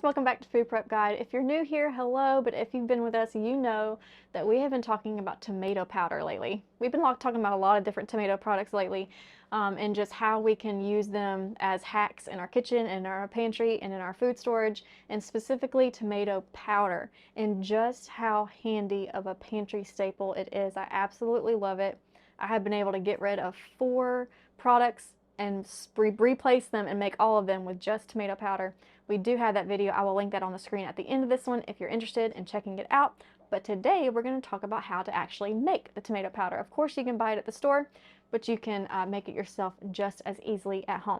welcome back to Food Prep Guide. If you're new here, hello, but if you've been with us, you know that we have been talking about tomato powder lately. We've been talking about a lot of different tomato products lately, and just how we can use them as hacks in our kitchen, in our pantry, and in our food storage, and specifically tomato powder, and just how handy of a pantry staple it is. I absolutely love it. I have been able to get rid of 4 products and replace them and make all of them with just tomato powder. We do have that video. I will link that on the screen at the end of this one if you're interested in checking it out. But today we're going to talk about how to actually make the tomato powder. Of course, you can buy it at the store, but you can make it yourself just as easily at home.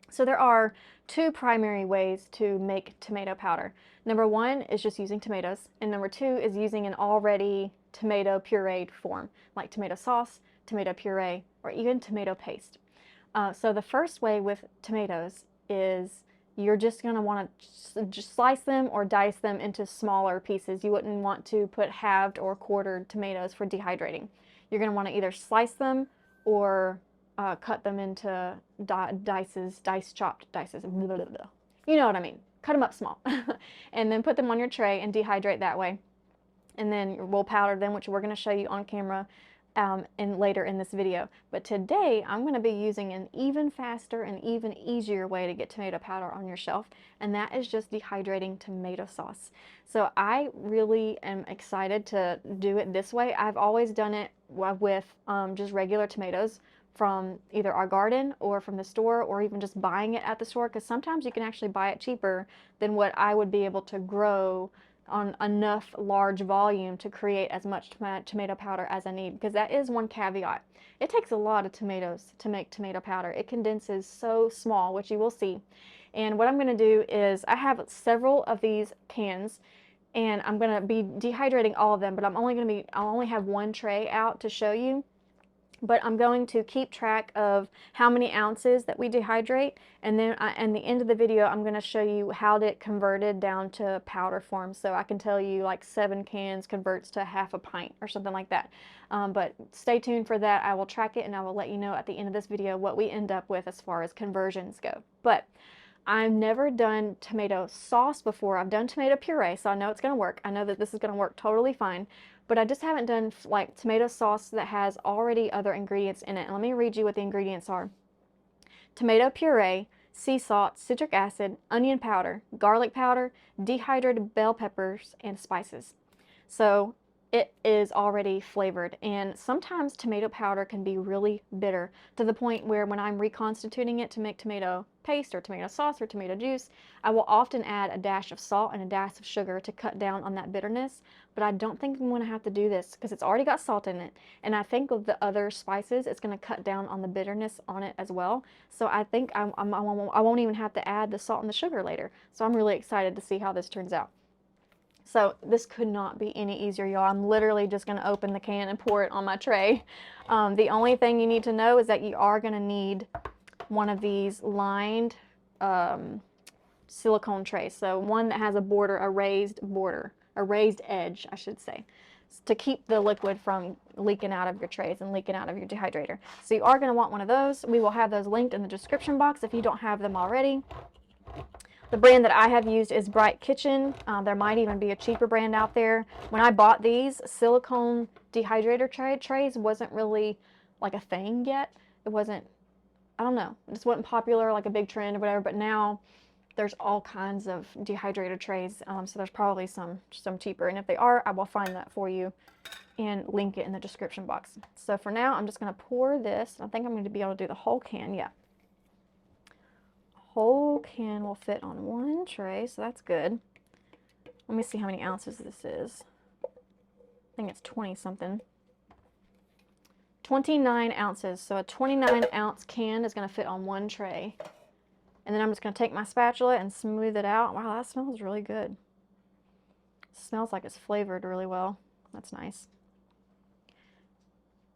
So there are 2 primary ways to make tomato powder. Number 1 is just using tomatoes, and number 2 is using an already tomato pureed form, like tomato sauce, tomato puree, or even tomato paste. So the first way with tomatoes is you're just going to want to just slice them or dice them into smaller pieces. You wouldn't want to put halved or quartered tomatoes for dehydrating. You're going to want to either slice them or cut them into chopped dices. You know what I mean. Cut them up small. And then put them on your tray and dehydrate that way. And then we'll powder them, which we're going to show you on camera and later in this video. But today I'm going to be using an even faster and even easier way to get tomato powder on your shelf, and that is just dehydrating tomato sauce. So I really am excited to do it this way. I've always done it with just regular tomatoes from either our garden or from the store, or even just buying it at the store, because sometimes you can actually buy it cheaper than what I would be able to grow on enough large volume to create as much tomato powder as I need, because that is one caveat. It takes a lot of tomatoes to make tomato powder. It condenses so small, which you will see. And what I'm going to do is I have several of these cans, and I'm going to be dehydrating all of them, but I'll only have one tray out to show you. But I'm going to keep track of how many ounces that we dehydrate, and then at the end of the video I'm going to show you how it converted down to powder form. So I can tell you like 7 cans converts to half a pint or something like that. But stay tuned for that. I will track it and I will let you know at the end of this video what we end up with as far as conversions go. But I've never done tomato sauce before. I've done tomato puree, so I know it's going to work. I know that this is going to work totally fine. But I just haven't done like tomato sauce that has already other ingredients in it. And let me read you what the ingredients are. Tomato puree, sea salt, citric acid, onion powder, garlic powder, dehydrated bell peppers, and spices. So it is already flavored, and sometimes tomato powder can be really bitter to the point where when I'm reconstituting it to make tomato paste or tomato sauce or tomato juice, I will often add a dash of salt and a dash of sugar to cut down on that bitterness. But I don't think I'm going to have to do this because it's already got salt in it, and I think with the other spices it's going to cut down on the bitterness on it as well. So I think I won't even have to add the salt and the sugar later. So I'm really excited to see how this turns out. So this could not be any easier, y'all. I'm literally just going to open the can and pour it on my tray. The only thing you need to know is that you are going to need one of these lined silicone trays. So one that has a border, a raised edge, I should say, to keep the liquid from leaking out of your trays and leaking out of your dehydrator. So you are going to want one of those. We will have those linked in the description box if you don't have them already. The brand that I have used is Bright Kitchen. There might even be a cheaper brand out there. When I bought these, silicone dehydrator trays wasn't really like a thing yet. It wasn't, I don't know, it just wasn't popular, like a big trend or whatever, but now there's all kinds of dehydrator trays, so there's probably some cheaper, and if they are, I will find that for you and link it in the description box. So for now, I'm just going to pour this. I think I'm going to be able to do the whole can, yeah. Whole can will fit on one tray, so that's good. Let me see how many ounces this is. I think it's 20 something. 29 ounces, so a 29 ounce can is going to fit on one tray. And then I'm just going to take my spatula and smooth it out. Wow, that smells really good. It smells like it's flavored really well. That's nice.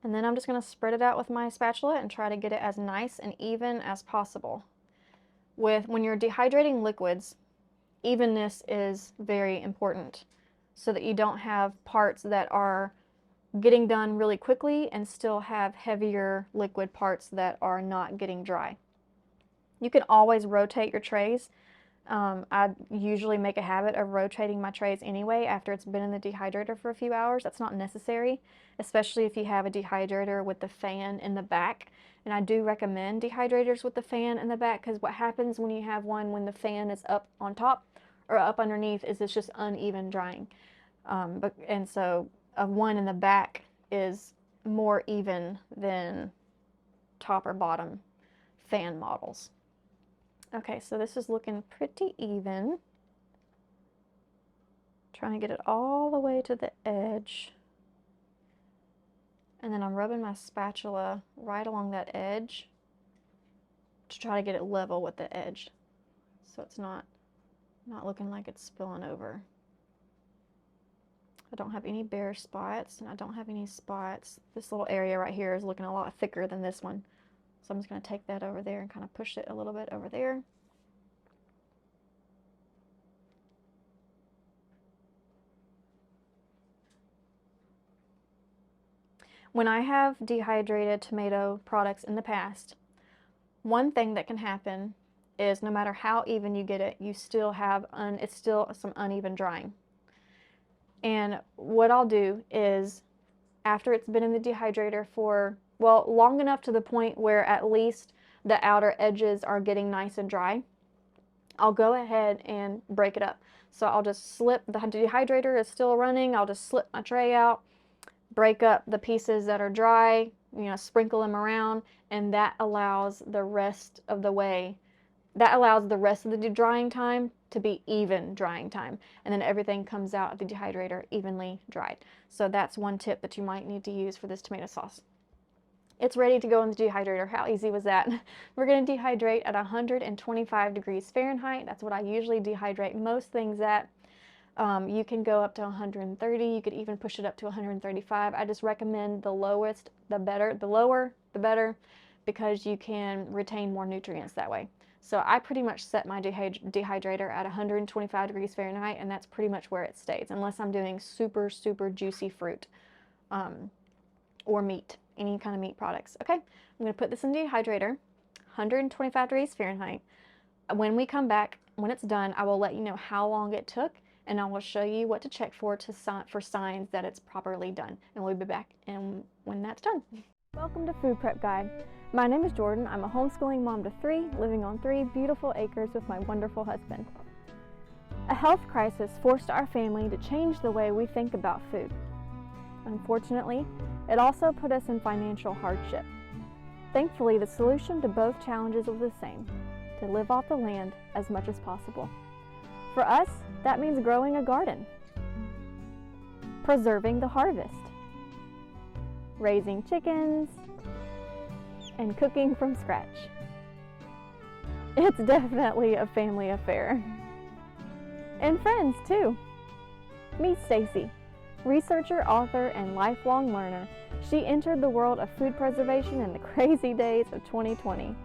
And then I'm just going to spread it out with my spatula and try to get it as nice and even as possible. When you're dehydrating liquids, evenness is very important so that you don't have parts that are getting done really quickly and still have heavier liquid parts that are not getting dry. You can always rotate your trays I usually make a habit of rotating my trays anyway after it's been in the dehydrator for a few hours. That's not necessary, especially if you have a dehydrator with the fan in the back. And I do recommend dehydrators with the fan in the back, because what happens when you have one when the fan is up on top or up underneath is it's just uneven drying. And so a one in the back is more even than top or bottom fan models. Okay, so this is looking pretty even. Trying to get it all the way to the edge. And then I'm rubbing my spatula right along that edge to try to get it level with the edge, so it's not looking like it's spilling over. I don't have any bare spots, and I don't have any spots. This little area right here is looking a lot thicker than this one. So I'm just going to take that over there and kind of push it a little bit over there. When I have dehydrated tomato products in the past, one thing that can happen is no matter how even you get it, you still have, it's still some uneven drying. And what I'll do is, after it's been in the dehydrator for, well, long enough to the point where at least the outer edges are getting nice and dry, I'll go ahead and break it up. So I'll just slip, the dehydrator is still running, I'll just slip my tray out, break up the pieces that are dry, you know, sprinkle them around, and that allows the rest of the drying time to be even drying time, and then everything comes out of the dehydrator evenly dried. So that's one tip that you might need to use for this tomato sauce. It's ready to go in the dehydrator. How easy was that? We're going to dehydrate at 125 degrees Fahrenheit. That's what I usually dehydrate most things at. You can go up to 130. You could even push it up to 135. I just recommend the lowest, the better. The lower, the better, because you can retain more nutrients that way. So I pretty much set my dehydrator at 125 degrees Fahrenheit, and that's pretty much where it stays, unless I'm doing super, super juicy fruit or meat, any kind of meat products. Okay, I'm going to put this in the dehydrator, 125 degrees Fahrenheit. When we come back, when it's done, I will let you know how long it took, and I will show you what to check for signs that it's properly done. And we'll be back when that's done. Welcome to Food Prep Guide. My name is Jordan. I'm a homeschooling mom to 3, living on 3 beautiful acres with my wonderful husband. A health crisis forced our family to change the way we think about food. Unfortunately, it also put us in financial hardship. Thankfully, the solution to both challenges was the same: to live off the land as much as possible. For us, that means growing a garden, preserving the harvest, raising chickens, and cooking from scratch. It's definitely a family affair. And friends, too. Meet Stacy, researcher, author, and lifelong learner. She entered the world of food preservation in the crazy days of 2020.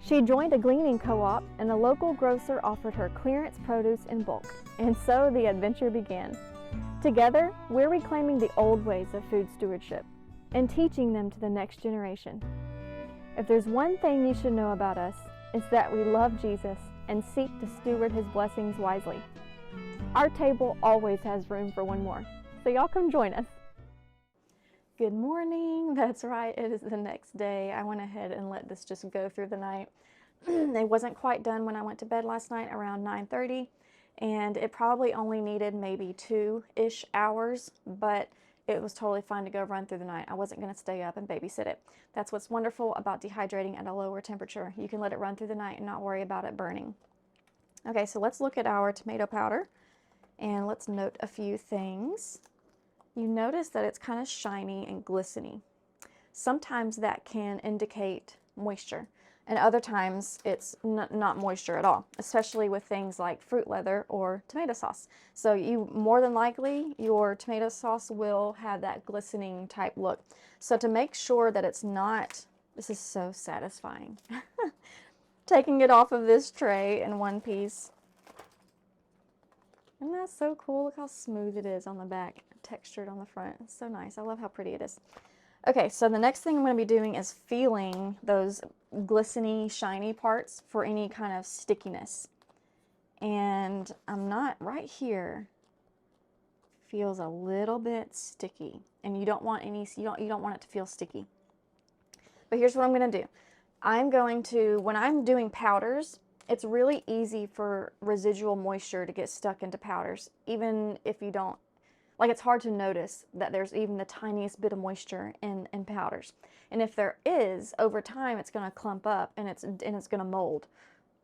She joined a gleaning co-op, and a local grocer offered her clearance produce in bulk, and so the adventure began. Together, we're reclaiming the old ways of food stewardship and teaching them to the next generation. If there's one thing you should know about us, it's that we love Jesus and seek to steward his blessings wisely. Our table always has room for one more, so y'all come join us. Good morning. That's right, it is the next day. I went ahead and let this just go through the night. It wasn't quite done when I went to bed last night around 9:30, and it probably only needed maybe 2-ish hours, but it was totally fine to go run through the night. I wasn't going to stay up and babysit it. That's what's wonderful about dehydrating at a lower temperature. You can let it run through the night and not worry about it burning. Okay, so let's look at our tomato powder, and let's note a few things. You notice that it's kind of shiny and glistening. Sometimes that can indicate moisture, and other times it's not moisture at all, especially with things like fruit leather or tomato sauce. So more than likely, your tomato sauce will have that glistening type look. So to make sure that it's not, this is so satisfying. Taking it off of this tray in one piece. Isn't that so cool? Look how smooth it is on the back, textured on the front. It's so nice. I love how pretty it is. Okay, so the next thing I'm going to be doing is feeling those glistening, shiny parts for any kind of stickiness. and I'm not right here. Feels a little bit sticky, and you don't want any, you don't want it to feel sticky. But here's what I'm going to do. I'm going to, when I'm doing powders, it's really easy for residual moisture to get stuck into powders, even if you don't, like, it's hard to notice that there's even the tiniest bit of moisture in powders. And if there is, over time it's going to clump up, and it's going to mold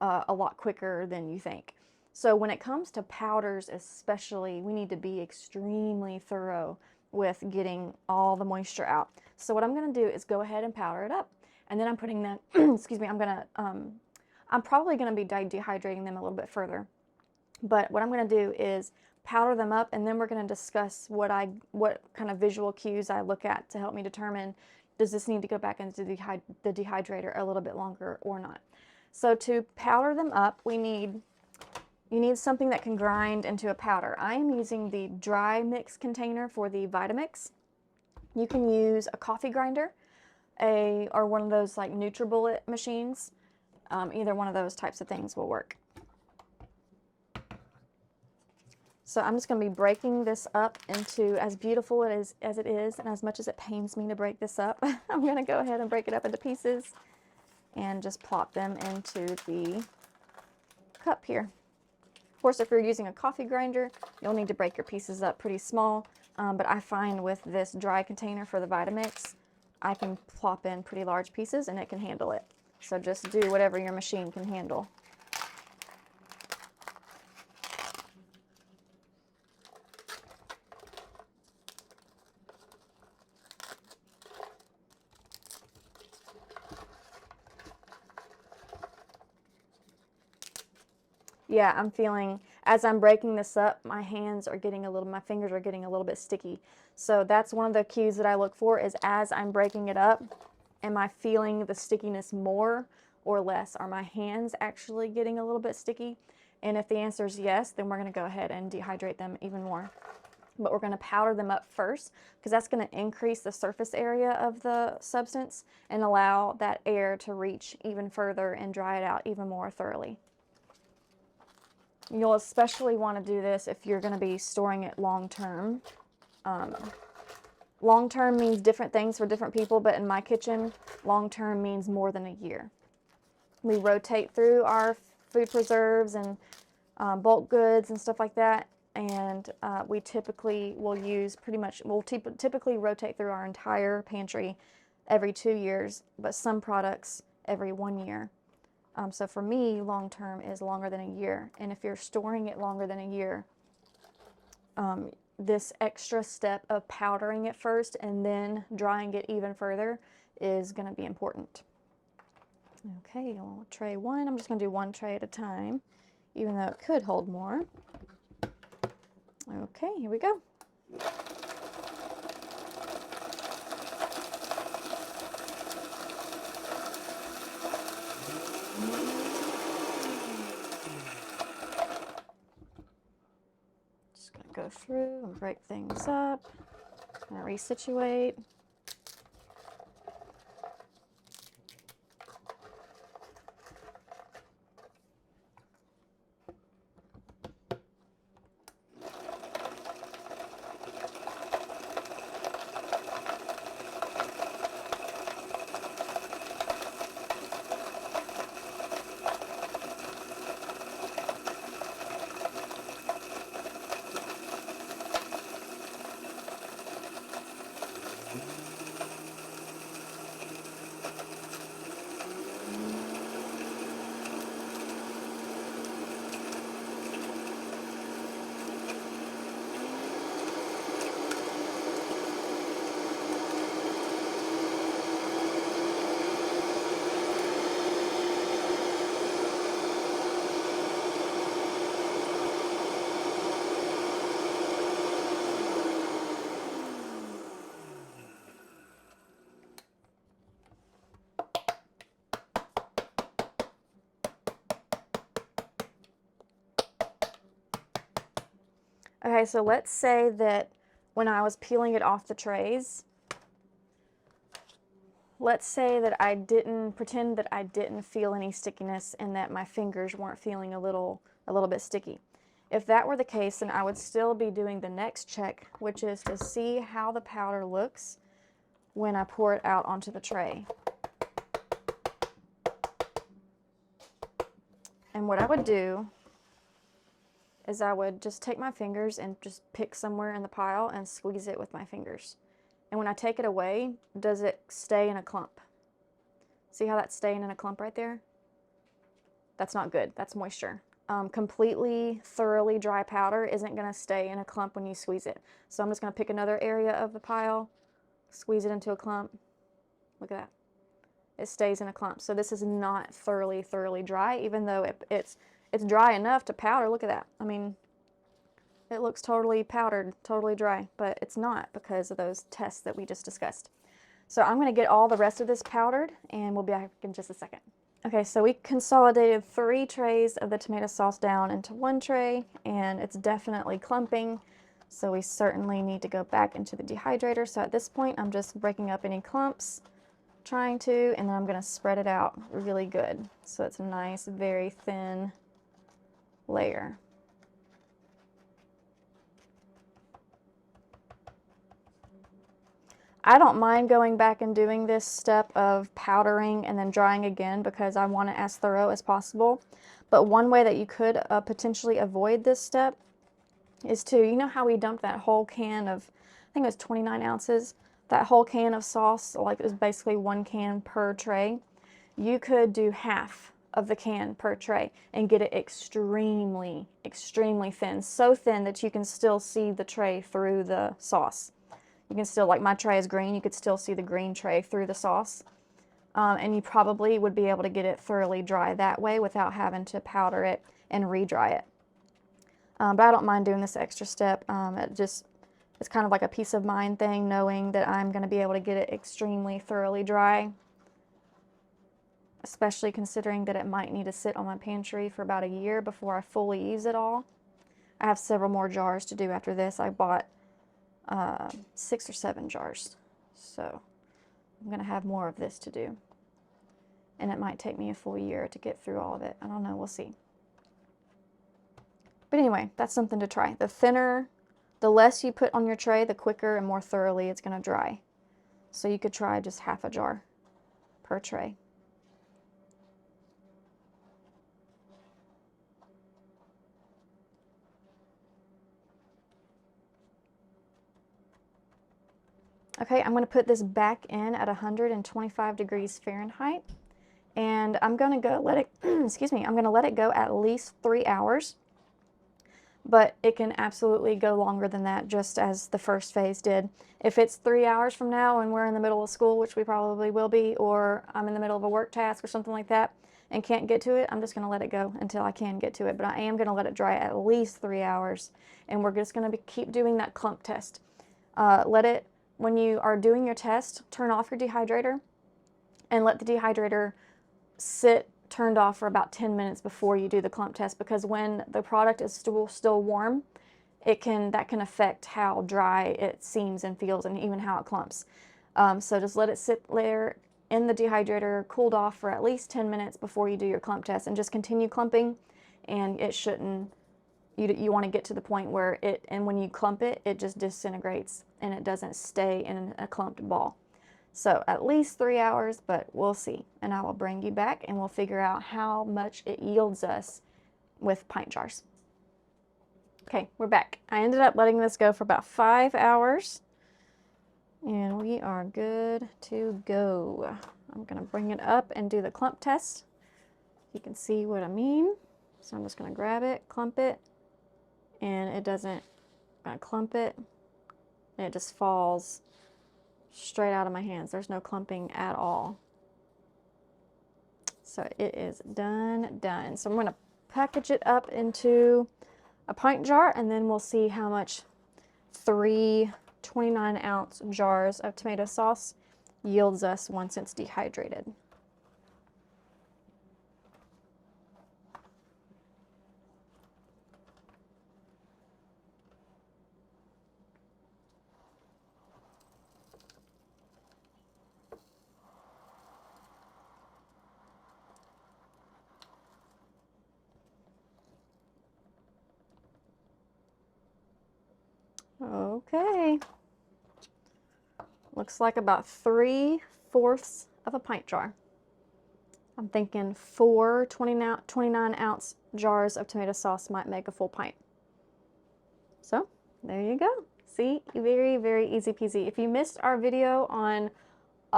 a lot quicker than you think. So when it comes to powders especially, we need to be extremely thorough with getting all the moisture out. So what I'm going to do is go ahead and powder it up, and then I'm putting them, excuse me, I'm probably going to be dehydrating them a little bit further. But what I'm going to do is powder them up, and then we're going to discuss what kind of visual cues I look at to help me determine, does this need to go back into the dehydrator a little bit longer or not. So to powder them up, you need something that can grind into a powder. I am using the dry mix container for the Vitamix. You can use a coffee grinder, or one of those like NutriBullet machines. Either one of those types of things will work. So I'm just going to be breaking this up into, as beautiful as it is, and as much as it pains me to break this up, I'm going to go ahead and break it up into pieces and just plop them into the cup here. Of course, if you're using a coffee grinder, you'll need to break your pieces up pretty small, but I find with this dry container for the Vitamix, I can plop in pretty large pieces and it can handle it. So just do whatever your machine can handle. Yeah, I'm feeling, as I'm breaking this up, my fingers are getting a little bit sticky. So that's one of the cues that I look for, is as I'm breaking it up, am I feeling the stickiness more or less? Are my hands actually getting a little bit sticky? And if the answer is yes, then we're going to go ahead and dehydrate them even more. But we're going to powder them up first, because that's going to increase the surface area of the substance and allow that air to reach even further and dry it out even more thoroughly. You'll especially want to do this if you're going to be storing it long term. Long term means different things for different people, but in my kitchen, long term means more than a year. We rotate through our food preserves and bulk goods and stuff like that, and we typically will use we'll typically rotate through our entire pantry every 2 years, but some products every 1 year. So for me, long term is longer than a year. And if you're storing it longer than a year, this extra step of powdering it first and then drying it even further is going to be important. Okay, well, tray one, I'm just going to do one tray at a time, even though it could hold more. Okay, here we go. Just going to go through and break things up. I'm going to resituate. Okay, so let's say that when I was peeling it off the trays, let's say that I didn't pretend that I didn't feel any stickiness and that my fingers weren't feeling a little bit sticky. If that were the case, then I would still be doing the next check, which is to see how the powder looks when I pour it out onto the tray. And what I would do is I would just take my fingers and just pick somewhere in the pile and squeeze it with my fingers. And when I take it away, does it stay in a clump? See how that's staying in a clump right there? That's not good. That's moisture. Completely, thoroughly dry powder isn't going to stay in a clump when you squeeze it. So I'm just going to pick another area of the pile, squeeze it into a clump. Look at that. It stays in a clump. So this is not thoroughly dry, even though it's dry enough to powder. Look at that. I mean, it looks totally powdered, totally dry, but it's not because of those tests that we just discussed. So I'm going to get all the rest of this powdered, and we'll be back in just a second. Okay, so we consolidated 3 trays of the tomato sauce down into 1 tray, and it's definitely clumping. So we certainly need to go back into the dehydrator. So at this point, I'm just breaking up any clumps, trying to, and then I'm going to spread it out really good. So it's a nice, very thin layer. I don't mind going back and doing this step of powdering and then drying again because I want it as thorough as possible. But one way that you could potentially avoid this step is to, you know how we dumped that whole can of, I think it was 29 ounces, that whole can of sauce, like it was basically 1 can per tray. You could do half of the can per tray and get it extremely thin, so thin that you can still see the tray through the sauce. You can still, like my tray is green, you could still see the green tray through the sauce. And you probably would be able to get it thoroughly dry that way without having to powder it and re-dry it. But I don't mind doing this extra step. It's kind of like a peace of mind thing, knowing that I'm going to be able to get it extremely thoroughly dry, especially considering that it might need to sit on my pantry for about a year before I fully use it all. I have several more jars to do after this. I bought 6 or 7 jars, so I'm going to have more of this to do, and it might take me a full year to get through all of it. I don't know, we'll see. But anyway, that's something to try. The thinner, the less you put on your tray, the quicker and more thoroughly it's going to dry. So you could try just half a jar per tray. Okay, I'm going to put this back in at 125 degrees Fahrenheit, and I'm going to go let it, excuse me, I'm going to let it go at least 3 hours, but it can absolutely go longer than that, just as the first phase did. If it's 3 hours from now and we're in the middle of school, which we probably will be, or I'm in the middle of a work task or something like that and can't get to it, I'm just going to let it go until I can get to it. But I am going to let it dry at least 3 hours, and we're just going to keep doing that clump test. When you are doing your test, turn off your dehydrator and let the dehydrator sit turned off for about 10 minutes before you do the clump test, because when the product is still warm, that can affect how dry it seems and feels and even how it clumps. So just let it sit there in the dehydrator, cooled off for at least 10 minutes before you do your clump test, and just continue clumping, and it shouldn't. You want to get to the point where when you clump it, it just disintegrates and it doesn't stay in a clumped ball. So at least 3 hours, but we'll see. And I will bring you back and we'll figure out how much it yields us with pint jars. Okay, we're back. I ended up letting this go for about 5 hours, and we are good to go. I'm going to bring it up and do the clump test. You can see what I mean. So I'm just going to grab it, clump it, and it doesn't, I'm going to clump it, and it just falls straight out of my hands. There's no clumping at all. So it is done. So I'm going to package it up into a pint jar, and then we'll see how much 3 29-ounce jars of tomato sauce yields us once it's dehydrated. Okay. Looks like about 3/4 of a pint jar. I'm thinking 4 29-ounce jars of tomato sauce might make a full pint. So there you go. See, very, very easy peasy. If you missed our video on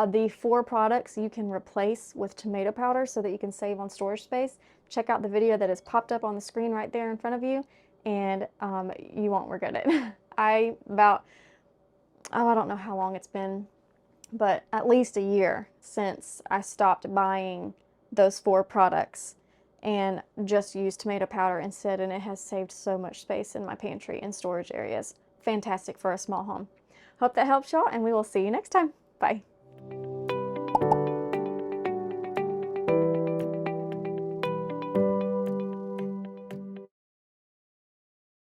the 4 products you can replace with tomato powder so that you can save on storage space, check out the video that is popped up on the screen right there in front of you, and you won't regret it. I don't know how long it's been, but at least a year since I stopped buying those 4 products and just used tomato powder instead, and it has saved so much space in my pantry and storage areas. Fantastic for a small home. Hope that helps y'all, and we will see you next time. Bye.